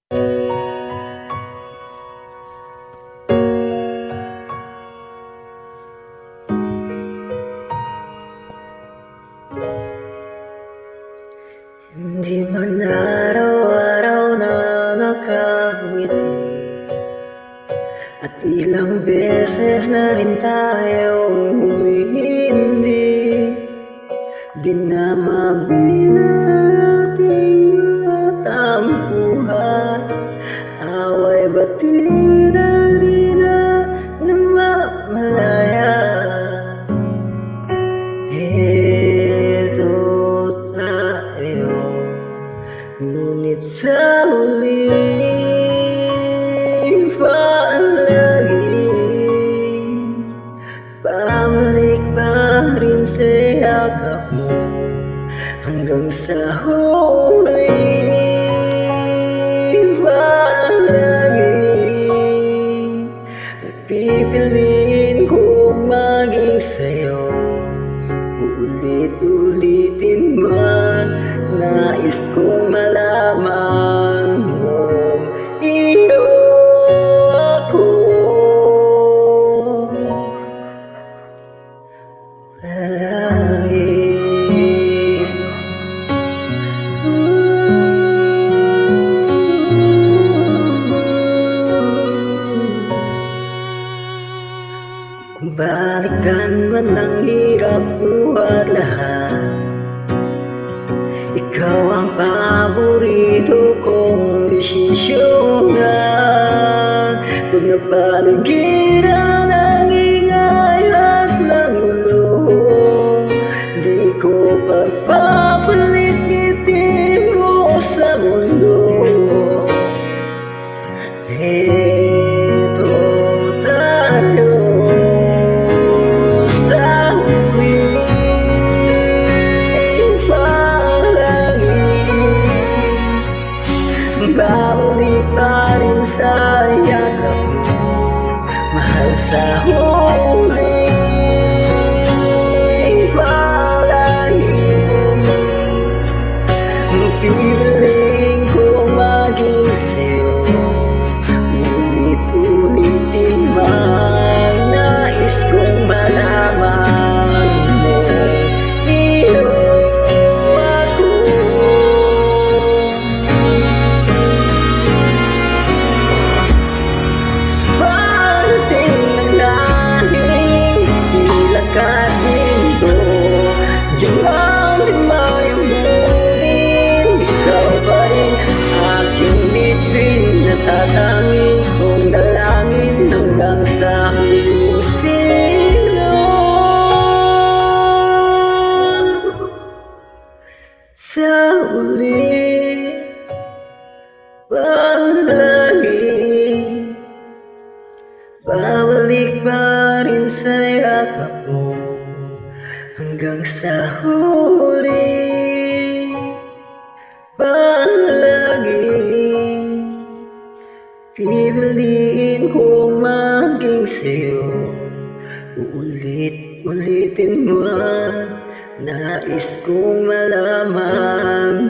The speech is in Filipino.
Hindi man araw-araw na nakangiti, at ilang beses na rin tayong humihindi. Di na mabilang ating mga tampuhan, away bati na di na namamalaya. Heto tayo, ngunit sa huling palaging pabalik pa rin sa yakap mo, hanggang sa huling palaging pipiliin kong maging sa'yo. Ulit-ulitin man, nais kong malaman mo, iyo ako. Palagi kung balikan man ang hirap buhat lahat, ikaw ang paborito kong desisyonan. Kung napaligiran ang ingay at ng ulo, di ko pagpapalit ngiti mo sa mundo. Heto tayo sa huling palaging, babalik pa rin sa yakap mo, mahal sa huling palaging. Pipiling ko maging sa'yo, ulit-ulitin man, nais kong malaman mo, iyo ako. Sa parating ng lahing ilakad dito, diyan din mayumunin, ikaw pa rin aking bituin, natatangi kong dalangin hanggang sa huling siglo. Sa huling palaging, babalik pa rin sa yakap mo, hanggang sa huling palaging. Pipiliin kong maging sa'yo, ulit-ulitin mo, nais kong malaman